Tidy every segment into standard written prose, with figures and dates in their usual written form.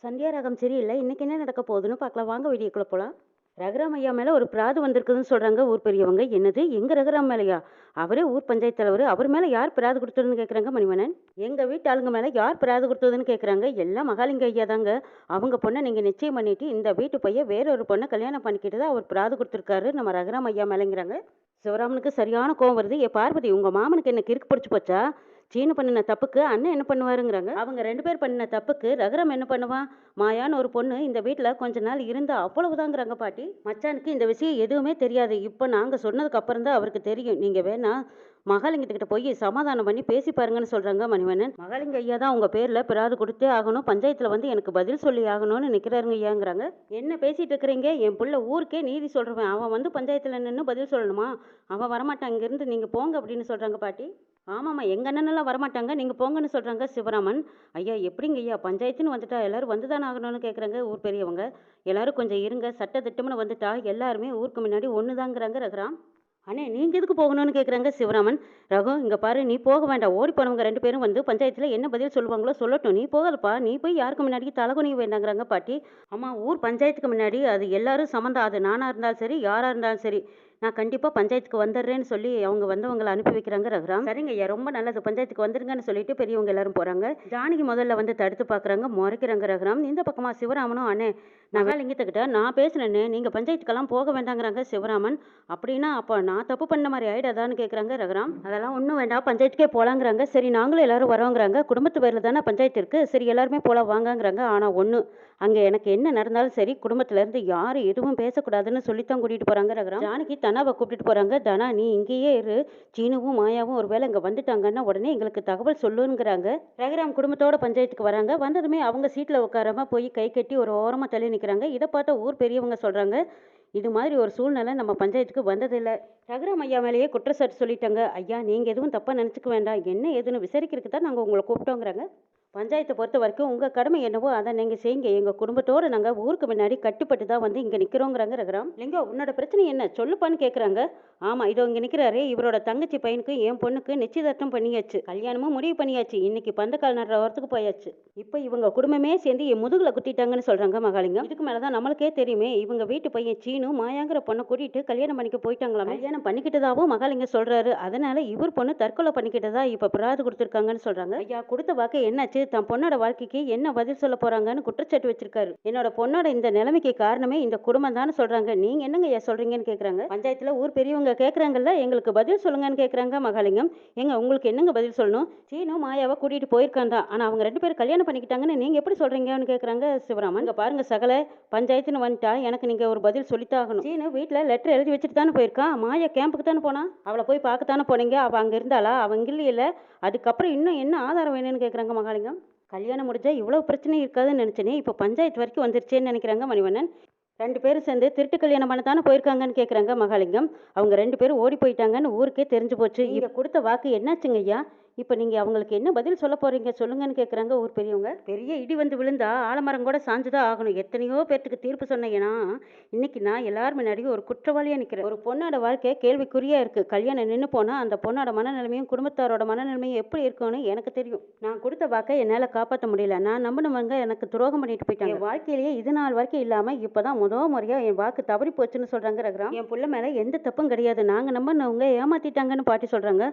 சந்தியா ராகம் சரியில்ல. இன்னைக்கு என்ன நடக்க போகுதுன்னு பார்க்கலாம். வாங்க வீடியோக்குள்ள போலாம். ரகுராம் ஐயா மேல ஒரு பிராது வந்திருக்குதுன்னு சொல்றாங்க ஊர் பெரியவங்க. என்னது? எங்க ரகுராம் மேலயா? அவரே ஊர் பஞ்சாயத்து தலைவர். அவர் மேல யார் பிராது குடுத்ததுன்னு கேட்குறாங்க மணிவண்ணன். எங்க வீட்டு ஆளுங்க மேல யார் பிராது குடுத்ததுன்னு கேட்குறாங்க. எல்லாம் மகாலிங்க ஐயா தாங்க. அவங்க பொண்ணை நீங்க நிச்சயம் பண்ணிட்டு இந்த வீட்டு பையன் வேற ஒரு பொண்ணை கல்யாணம் பண்ணிக்கிட்டு தான் அவர் பிராது குடுத்துருக்காரு நம்ம ரகுராம் ஐயா மேலங்கிறாங்க. சிவராமனுக்கு சரியான கோவம் வருது. ஏ பார்வதி, உங்க மாமனுக்கு என்ன கிறுக்கு பிடிச்சு போச்சா? சீனு பண்ணின தப்புக்கு அண்ணன் என்ன பண்ணுவாருங்கிறாங்க. அவங்க 2 பேர் பண்ணின தப்புக்கு ரகுராம் என்ன பண்ணுவான்? மாயான்னு ஒரு பொண்ணு இந்த வீட்ல கொஞ்ச நாள் இருந்தா அவ்வளவுதாங்கிறாங்க பாட்டி. மச்சானுக்கு இந்த விஷயம் எதுவுமே தெரியாது. இப்ப நாங்க சொன்னதுக்கு அப்புறம் தான் அவருக்கு தெரியும். நீங்க வேணா மகாலிங்கத்துக்கிட்ட போய் சமாதானம் பண்ணி பேசி பாருங்கன்னு சொல்றாங்க மணிவண்ணன். மகாலிங்க ஐயா தான் உங்க பேர்ல பிராது கொடுத்தே ஆகணும், பஞ்சாயத்துல வந்து எனக்கு பதில் சொல்லி ஆகணும்னு நிக்கிறாருங்க ஐயாங்கிறாங்க. என்ன பேசிட்டு இருக்கிறீங்க? என் புள்ள ஊருக்கே நீதி சொல்றவன், அவன் வந்து பஞ்சாயத்துல நின்று பதில் சொல்லணுமா? அவன் வரமாட்டான், இங்கிருந்து நீங்க போங்க அப்படின்னு சொல்றாங்க பாட்டி. ஆமாம்மா, எங்க அண்ணனெல்லாம் வரமாட்டாங்க, நீங்க போங்கன்னு சொல்றாங்க சிவராமன். ஐயா எப்படிங்க ஐயா, பஞ்சாயத்துன்னு வந்துட்டா எல்லாரும் வந்துதானே ஆகணும்னு கேட்குறாங்க ஊர் பெரியவங்க. எல்லாரும் கொஞ்சம் இருங்க, சட்ட திட்டம்னு வந்துட்டா எல்லாருமே ஊருக்கு முன்னாடி ஒண்ணுதாங்கிறாங்க ரகுராம். அண்ணே நீங்க எதுக்கு போகணும்னு கேட்குறாங்க சிவராமன். ரகு, இங்க பாரு, நீ போக வேண்டாம். ஓடி போனவங்க 2 பேரும் வந்து பஞ்சாயத்துல என்ன பதில் சொல்லுவாங்களோ சொல்லட்டும். நீ போகாதப்பா, நீ போய் யாருக்கு முன்னாடி தலகுனிய வேண்டாங்கிறாங்க பாட்டி. அம்மா, ஊர் பஞ்சாயத்துக்கு முன்னாடி அது எல்லாரும் சம்மந்தம். அது நானா இருந்தாலும் சரி, யாரா இருந்தாலும் சரி, நான் கண்டிப்பா பஞ்சாயத்துக்கு வந்துடுறேன்னு சொல்லி அவங்க வந்தவங்களை அனுப்பி வைக்கிறாங்க ரகுராம். சரிங்க ஐயா, ரொம்ப நல்லது, பஞ்சாயத்துக்கு வந்துருங்கன்னு சொல்லிட்டு பெரியவங்க எல்லாரும் போறாங்க. ஜானகி முதல்ல வந்து தடுத்து பாக்குறாங்க, முறைக்கிறாங்க ரகுராம். இந்த பக்கமா சிவராமனும், அண்ணே நான் லிங்கத்துக்கிட்ட நான் பேசுனேன்னு நீங்க பஞ்சாயத்துக்கெல்லாம் போக வேண்டாங்கிறாங்க சிவராமன். அப்படின்னா அப்ப நான் தப்பு பண்ண மாதிரி ஆயிடாதான்னு கேட்குறாங்க ரகுராம். அதெல்லாம் ஒன்றும் வேண்டாம், பஞ்சாயத்துக்கே போலாங்கிறாங்க. சரி நாங்களும் எல்லாரும் வரோங்கிறாங்க. குடும்பத்து பேர்ல தானே பஞ்சாயத்து இருக்கு, சரி எல்லாருமே போலாம் வாங்கங்கிறாங்க. ஆனா ஒன்று, அங்கே எனக்கு என்ன நடந்தாலும் சரி குடும்பத்துல இருந்து யாரும் எதுவும் பேசக்கூடாதுன்னு சொல்லித்தான் கூட்டிட்டு போறாங்க ரகுராம். ஜானகி தனாவை கூப்பிட்டு போறாங்க. தனா, நீ இங்கேயே இரு, சீனுவும் மாயாவும் ஒருவேளை இங்க வந்துட்டாங்கன்னா உடனே எங்களுக்கு தகவல் சொல்லுங்கிறாங்க. ரகுராம் குடும்பத்தோட பஞ்சாயத்துக்கு வராங்க. வந்ததுமே அவங்க சீட்ல உட்காராம போய் கை கட்டி ஒரு ஓரமா தள்ளி நிற்கிறாங்க. இதை பார்த்த ஊர் பெரியவங்க சொல்றாங்க, இது மாதிரி ஒரு சூழ்நிலை நம்ம பஞ்சாயத்துக்கு வந்ததில்லை. ரகுராம் ஐயா மேலேயே குற்றச்சாட்டு சொல்லிட்டாங்க. ஐயா நீங்க எதுவும் தப்பா நினைச்சுக்க வேண்டாம், என்ன ஏதுன்னு விசாரிக்கிறதுக்கு தான் நாங்க உங்களை கூப்பிட்டோங்கிறாங்க. பஞ்சாயத்தை பொறுத்த வரைக்கும் உங்கள் கடமை என்னவோ அதை நீங்கள் செய்யுங்க. எங்கள் குடும்பத்தோடு நாங்கள் ஊருக்கு முன்னாடி கட்டுப்பட்டு தான் வந்து இங்கே நிற்கிறோங்கிறாங்க ரகுராம். லிங்கம், உன்னோட பிரச்சனை என்ன சொல்லுப்பான்னு கேட்குறாங்க. ஆமாம், இதோ இங்கே நிற்கிறாரு, இவரோட தங்கச்சி பையனுக்கு என் பொண்ணுக்கு நிச்சயதார்த்தம் பண்ணியாச்சு, கல்யாணமும் முடிவு பண்ணியாச்சு, இன்னைக்கு பந்தக்கால் நடுற வரத்துக்கு போயாச்சு. இப்போ இவங்க குடும்பமே சேர்ந்து என் முதுகில் குத்திட்டாங்கன்னு சொல்கிறாங்க மகாலிங்கம். இதுக்கு மேலே தான் நம்மளுக்கே தெரியுமே, இவங்க வீட்டு பையன் சீனு மாயாங்கிற பொண்ணை கூட்டிகிட்டு கல்யாணம் பண்ணிக்க போயிட்டாங்களாம். கல்யாணம் பண்ணிக்கிட்டதாகவும் மகாலிங்கம் சொல்கிறாரு. அதனால இவர் பொண்ணு தற்கொலை பண்ணிக்கிட்டதா இப்போ பிராது கொடுத்துருக்காங்கன்னு சொல்கிறாங்க. ஐயா கொடுத்த வாக்கு என்னாச்சு? தன் பொண்ணோட வாழ்க்கைக்கு என்ன பதில் சொல்ல போறாங்கன்னு குற்றச்சாட்டு வச்சிருக்காரு. என்னோட பொண்ணோட இந்த நிலைமைக்கு காரணமே இந்த குடும்பம் தான் சொல்றாங்க. நீங்க என்னங்க ஐயா சொல்றீங்கன்னு கேக்குறாங்க. பஞ்சாயத்துல ஊர் பெரியவங்க கேக்குறாங்கல்ல, எங்களுக்கு பதில் சொல்லுங்கன்னு கேக்குறாங்க மகாலிங்கம். எங்க உங்களுக்கு என்னங்க பதில் சொல்லணும்? சீனு மாயாவை கூட்டிட்டு போயிருக்கான் தான், ஆனா அவங்க 2 பேரும் கல்யாணம் பண்ணிக்கிட்டாங்கன்னு நீங்க எப்படி சொல்றீங்கன்னு கேக்குறாங்க சிவராமன். இங்க பாருங்க சகல, பஞ்சாயத்துன்னு வந்துட்டா எனக்கு நீங்க ஒரு பதில் சொல்லித்தான் ஆகணும். சீனு வீட்டுல லெட்டர் எழுதி வச்சுட்டு தானே போயிருக்கான், மாயா கேம்புக்கு தானே போனா, அவளை போய் பார்க்கத்தானே போனீங்க, அவ அங்க இருந்தாளா? அவங்க இல்லையில, அதுக்கப்புறம் இன்னும் என்ன ஆதாரம் வேணும்னு கேக்குறாங்க மகாலிங்கம். கல்யாணம் முடிஞ்சா இவ்வளவு பிரச்சனை இருக்காதுன்னு நினைச்சேனே, இப்போ பஞ்சாயத்து வரைக்கும் வந்துருச்சேன்னு நினைக்கிறாங்க மணிவண்ணன். 2 பேரும் சேர்ந்து திருட்டு கல்யாணம் பண்ண தானே போயிருக்காங்கன்னு கேட்குறாங்க மகாலிங்கம். அவங்க 2 பேரும் ஓடி போயிட்டாங்கன்னு ஊருக்கே தெரிஞ்சு போச்சு. இங்க கொடுத்த வாக்கு என்னாச்சுங்க ஐயா? இப்போ நீங்கள் அவங்களுக்கு என்ன பதில் சொல்ல போறீங்க சொல்லுங்கன்னு கேட்குறாங்க ஊர் பெரியவங்க. பெரிய இடி வந்து விழுந்தா ஆலமரம் கூட சாஞ்சுதான் ஆகணும். எத்தனையோ பேர்த்துக்கு தீர்ப்பு சொன்னீங்கன்னா இன்னைக்கு நான் எல்லாரும் முன்னாடியும் ஒரு குற்றவாளியாக நிற்கிறேன். ஒரு பொண்ணோட வாழ்க்கை கேள்விக்குறியா இருக்கு. கல்யாணம் நின்று போனால் அந்த பொண்ணோட மனநிலைமையும் குடும்பத்தாரோட மனநிலைமையும் எப்படி இருக்கும்னு எனக்கு தெரியும். நான் கொடுத்த வாக்கை என்னால் காப்பாற்ற முடியல. நான் நம்பினவங்க எனக்கு துரோகம் பண்ணிட்டு போயிட்டாங்க. என் வாழ்க்கையிலேயே இது நாள் வரைக்கும் இல்லாமல் இப்போதான் முதல் முறையாக என் வாக்கு தவறி போச்சுன்னு சொல்கிறாங்க ரகுராம். என் புள்ள மேலே எந்த தப்பும் கிடையாது, நாங்கள் நம்பினவங்க ஏமாத்திட்டாங்கன்னு பாட்டி சொல்கிறாங்க.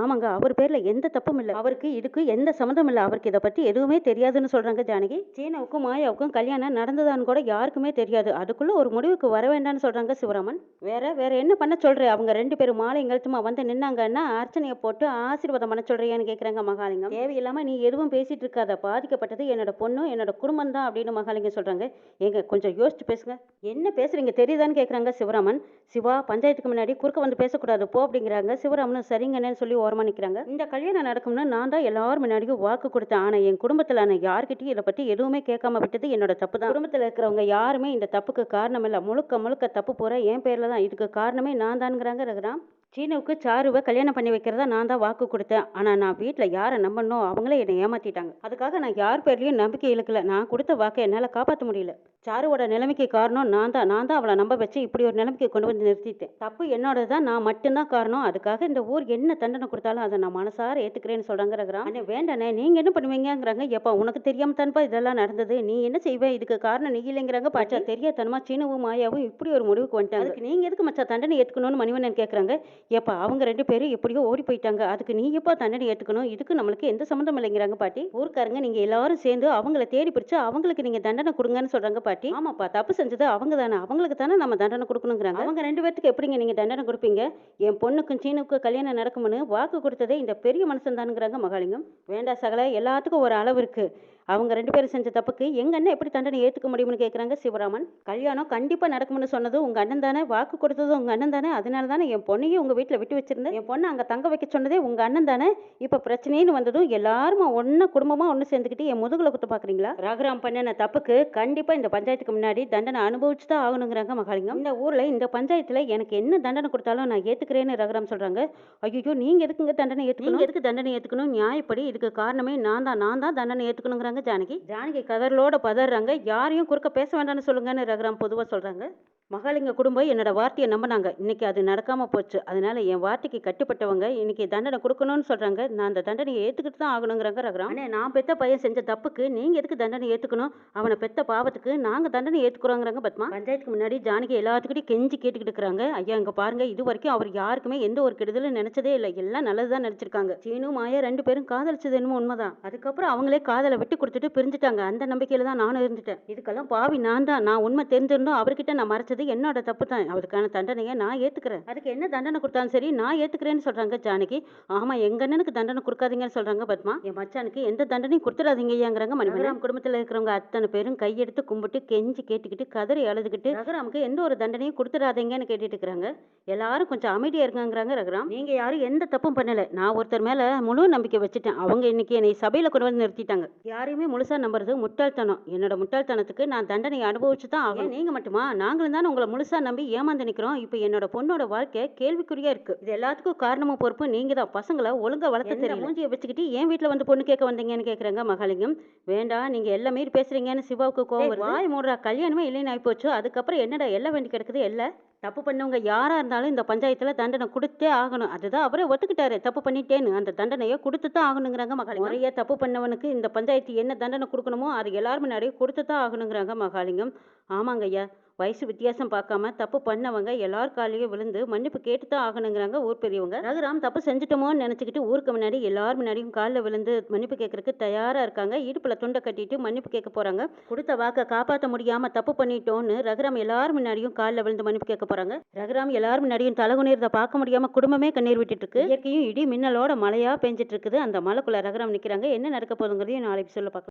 ஆமாங்க, அவர் பேரில் எந்த தப்பும் இல்லை, அவருக்கு இதுக்கு எந்த சம்மந்தம் இல்லை, அவருக்கு இதை பற்றி எதுவுமே தெரியாதுன்னு சொல்கிறாங்க ஜானகி. சீனாவுக்கும் மாயாவுக்கும் கல்யாணம் நடந்ததான்னு கூட யாருக்குமே தெரியாது, அதுக்குள்ளே ஒரு முடிவுக்கு வர வேண்டாம்னு சொல்கிறாங்க சிவராமன். வேற என்ன பண்ண சொல்கிறேன்? அவங்க 2 பேரும் மாலை எங்கழுத்துமா வந்து நின்னாங்கன்னா அர்ச்சனையை போட்டு ஆசீர்வாதம் பண்ண சொல்கிறியான்னு கேட்குறாங்க மகாலிங்கம். தேவையில்லாமல் நீ எதுவும் பேசிகிட்டு இருக்காத, பாதிக்கப்பட்டது என்னோட பொண்ணு என்னோட குடும்பம் தான் அப்படின்னு மகாலிங்கம் சொல்கிறாங்க. ஏங்க கொஞ்சம் யோசிச்சு பேசுங்க, என்ன பேசுறீங்க தெரியுதான்னு கேட்குறாங்க சிவராமன். சிவா, பஞ்சாயத்துக்கு முன்னாடி குறுக்க வந்து பேசக்கூடாது போ அப்படிங்கிறாங்க. சிவராமனும் சரிங்கன்னு சொல்லி ஓரமாக நிற்கிறாங்க. இந்த கல்யாணம் நடக்கும்னு நான் தான் எல்லாரும் முன்னாடியும் வாக்கு கொடுத்தேன், ஆனால் என் குடும்பத்தில் நான் யார்கிட்டையும் இதை பற்றி எதுவுமே கேட்காம விட்டது என்னோட தப்பு தான். குடும்பத்தில் இருக்கிறவங்க யாருமே இந்த தப்புக்கு காரணம் இல்லை, முழுக்க முழுக்க தப்பு பூரா என் பேரில் தான், இதுக்கு காரணமே நான் தான்ங்கிறாங்க ரகுராம். சீனுவுக்கு சாருவ கல்யாணம் பண்ணி வைக்கிறதா நான் தான் வாக்கு கொடுத்தேன். ஆனா நான் வீட்ல யார நம்பனோ அவங்களே என்னை ஏமாத்திட்டாங்க. அதுக்காக நான் யார் பேர்லயும் நம்பிக்கை இழக்கல. நான் கொடுத்த வாக்க என்னால காப்பாத்த முடியல. சாருவோட நிலைமைக்கு காரணம் நான் தான் அவள நம்ப வச்சு இப்படி ஒரு நிலைமைக்கு கொண்டு வந்து நிறுத்திட்டேன். தப்பு என்னோடது தான். நான் மட்டும் தான் காரணம். அதுக்காக இந்த ஊர் என்ன தண்டனை கொடுத்தாலும் அத நான் மனசார ஏத்துக்கிறேன்னு சொல்றாங்க ரகுராம். அண்ணே வேண்டாண்ணே, நீங்க என்ன பண்ணுவீங்கங்கிறாங்க. எப்பா உனக்கு தெரியாம தான்ப்பா இதெல்லாம் நடந்தது. நீ என்ன செய்வ? இதுக்கு காரணம் நீ இல்லைங்கிறாங்க. பாச்சா தெரியாதனமா சீனுவும் மாயாவும் இப்படி ஒரு முடிவுக்கு வந்துட்டாங்க. அதுக்கு நீங்க எதுக்கு மச்சான் தண்டனை ஏத்துக்கணும்னு மணிவண்ணன் கேக்குறாங்க. ஏப்பா அவங்க 2 பேரும் எப்படியோ ஓடி போயிட்டாங்க. அதுக்கு நீ எப்பா தண்டனை ஏத்துக்கணும்? இதுக்கு நம்மளுக்கு எந்த சம்மந்தம் இல்லைங்கிறாங்க பாட்டி. ஊர்க்காரங்க நீங்க எல்லாரும் சேர்ந்து அவங்கள தேடி பிடிச்சு அவங்களுக்கு நீங்க தண்டனை கொடுங்கன்னு சொல்றாங்க பாட்டி. ஆமாப்பா, தப்பு செஞ்சது அவங்க தானே. அவங்களுக்கு தானே நம்ம தண்டனை கொடுக்கணுங்கிறாங்க. அவங்க 2 பேத்துக்கு எப்படிங்க நீங்க தண்டனை கொடுப்பீங்க? என் பொண்ணுக்கும் சீனுக்கும் கல்யாணம் நடக்கும்னு வாக்கு கொடுத்ததே இந்த பெரிய மனுஷன் தானுங்கிறாங்க மகாலிங்கம். வேண்டாம் சகல, எல்லாத்துக்கும் ஒரு அளவு இருக்கு. அவங்க 2 பேரும் செஞ்ச தப்புக்கு எங்க அண்ணன் எப்படி தண்டனை ஏத்துக்க முடியும்னு கேக்குறாங்க சிவராமன். கல்யாணம் கண்டிப்பா நடக்கும்னு சொன்னது உங்க அண்ணன் தானே. வாக்கு கொடுத்ததும் உங்க அண்ணன் தானே. அதனால தானே என் பொண்ணையும் உங்க வீட்டுல விட்டு வச்சிருந்தேன். என் பொண்ணை அங்க தங்க வைக்க சொன்னதே உங்க அண்ணன் தானே. இப்ப பிரச்சனைன்னு வந்ததும் எல்லாரும் ஒண்ணு குடும்பமா ஒண்ணு சேர்ந்துக்கிட்டு என் முதுகுல குத்த பாக்குறீங்களா? ரகுராம் பண்ணின தப்புக்கு கண்டிப்பா இந்த பஞ்சாயத்துக்கு முன்னாடி தண்டனை அனுபவிச்சுதான் ஆகணுங்கிறாங்க மகாலிங்கம். இந்த ஊர்ல இந்த பஞ்சாயத்துல எனக்கு என்ன தண்டனை கொடுத்தாலும் நான் ஏத்துக்கிறேன்னு ரகுராம் சொல்றாங்க. ஐயோ, நீங்க எதுக்குங்க தண்டனை ஏத்துக்கணும்? நீங்க எதுக்கு தண்டனை ஏத்துக்கணும்? நியாயப்படி இதுக்கு காரணமே நான் தான் தண்டனை ஏத்துக்கணுங்கிறாங்க ஜானகி கதறலோட பதறாங்க. யாரையும் குறுக்க பேச வேண்டாம்னு சொல்லுங்கன்னு ரகுராம் பொதுவா சொல்றாங்க. மகாலிங்க குடும்பம் என்னோட வார்த்தையை நம்பினாங்க. இன்னைக்கு அது நடக்காம போச்சு. அதனால என் வார்த்தைக்கு கட்டுப்பட்டவங்க இன்னைக்கு தண்டனை கொடுக்கணும்னு சொல்றாங்க. நான் அந்த தண்டனையை ஏத்துக்கிட்டு தான் ஆகணுங்கிறாங்க ரகுராம். அண்ணே, நான் பெத்த பையன் செஞ்ச தப்புக்கு நீங்க எதுக்கு தண்டனை ஏத்துக்கணும்? அவனை பெத்த பாவத்துக்கு நாங்க தண்டனை ஏத்துக்கிறோங்கிறாங்க பத்மா. பஞ்சாயத்துக்கு முன்னாடி ஜானகி எல்லாத்துக்கிட்டையும் கெஞ்சி கேட்டுக்கிட்டு இருக்காங்க. ஐயா இங்க பாருங்க, இது வரைக்கும் அவர் யாருக்குமே எந்த ஒரு கெடுதலும் நினைச்சதே இல்லை. எல்லாம் நல்லதுதான் நினைச்சிருக்காங்க. சீனு மாயா 2 பேரும் காதலிச்சது என்னமோ உண்மைதான். அதுக்கப்புறம் அவங்களே காதலை விட்டு கொடுத்துட்டு பிரிஞ்சுட்டாங்க. அந்த நம்பிக்கையில தான் நானும் இருந்துட்டேன். இதுக்கெல்லாம் பாவி நான் தான். நான் உண்மை தெரிஞ்சிருந்தோம் அவர்கிட்ட நான் மறைச்சது என்னோட தப்பு தான். அதுக்கான தண்டனையை நான் ஏத்துக்கிறேன். அதுக்கு என்ன தண்டனை கொடுத்தாலும் சரி நான் ஏத்துக்கிறேன்னு சொல்றாங்க ஜானகி. ஆமா, எங்க அண்ணனுக்கு தண்டனை கொடுக்காதீங்கன்னு சொல்றாங்க பத்மா. என் மச்சானுக்கு எந்த தண்டனையும் கொடுத்துடாதீங்க ஐயாங்கிறாங்க மணிவண்ணன். குடும்பத்துல இருக்கிறவங்க அத்தனை பேரும் கையெடுத்து கும்பிட்டு கெஞ்சி கேட்டுக்கிட்டு கதறி அழுதுகிட்டு ரகுராமுக்கு எந்த ஒரு தண்டனையும் கொடுத்துடாதீங்கன்னு கேட்டுட்டு இருக்கிறாங்க. எல்லாரும் கொஞ்சம் அமைதியா இருக்காங்கிறாங்க ரகுராம். நீங்க யாரும் எந்த தப்பும் பண்ணல. நான் ஒருத்தர் மேல முழு நம்பிக்கை வச்சுட்டேன். அவங்க இன்னைக்கு என்னை சபையில கொண்டு வந்து நிறுத்திட்டாங்க. யாரையுமே முழுசா நம்புறது முட்டாள்தனம். என்னோட முட்டாள்தனத்துக்கு நான் தண்டனை அனுபவிச்சு தான் ஆகும். நீங்க மட்டுமா? நாங்களும் தானே உங்களை முழுசா நம்பி ஏமாந்து நிக்கிறோம். இப்ப என்னோட பொண்ணோட வாழ்க்கை கேள்விக்குறியா இருக்கு. இது எல்லாத்துக்கும் காரணமும் பொறுப்பு நீங்க தான். பசங்களை ஒழுங்கா வளர்க்க தெரியல. மூஞ்சியை வச்சுக்கிட்டு என் வீட்டுல வந்து பொண்ணு கேட்க வந்தீங்கன்னு கேக்குறாங்க மகாலிங்கம். வேண்டாம், நீங்க எல்லாம் மீறி பேசுறீங்கன்னு சிவாவுக்கு கோவம் வருது. வாய் மூடுறா, கல்யாணமே இல்லைன்னு ஆகி போச்சு. அதுக்கப்புறம் என்னடா எல்லாம் வேண்டி கிடக்குது. எல்லாம் தப்பு பண்ணவங்க யாரா இருந்தாலும் இந்த பஞ்சாயத்துல தண்டனை கொடுத்தே ஆகணும். அதுதான் அவரே ஒத்துக்கிட்டாரு, தப்பு பண்ணிட்டேன்னு. அந்த தண்டனையை கொடுத்து தான் ஆகணுங்கிறாங்க மகாலிங்கம். முறையா தப்பு பண்ணவனுக்கு இந்த பஞ்சாயத்து என்ன தண்டனை கொடுக்கணுமோ அது எல்லாரும் முன்னாடியே கொடுத்து தான் ஆகணுங்கிறாங்க மகாலிங்கம். ஆமாங்க ஐயா, வயசு வித்தியாசம் பார்க்காம தப்பு பண்ணவங்க எல்லார் காலையும் விழுந்து மன்னிப்பு கேட்டு தான் ஆகணுங்கிறாங்க ஊர் பெரியவங்க. ரகுராம் தப்பு செஞ்சுட்டோமோன்னு நினைச்சுக்கிட்டு ஊருக்கு முன்னாடி எல்லார் முன்னாடியும் காலில் விழுந்து மன்னிப்பு கேட்கறதுக்கு தயாரா இருக்காங்க. இடுப்புல துண்டை கட்டிட்டு மன்னிப்பு கேட்க போறாங்க. கொடுத்த வாக்க காப்பாற்ற முடியாம தப்பு பண்ணிட்டோன்னு ரகுராம் எல்லாரும் முன்னாடியும் காலில் விழுந்து மன்னிப்பு கேட்க போறாங்க. ரகுராம் எல்லாரும் முன்னாடியும் தலகுனீர்த பார்க்க முடியாம குடும்பமே கண்ணீர் விட்டுட்டு இருக்கு. இயற்கையும் இடி மின்னலோட மழையா பெஞ்சிட்டு இருக்குது. அந்த மலைக்குள்ள ரகுராம் நிக்கிறாங்க. என்ன நடக்க போகுதுங்கிறதையும் நாளைக்கு சொல்ல பார்க்கலாம்.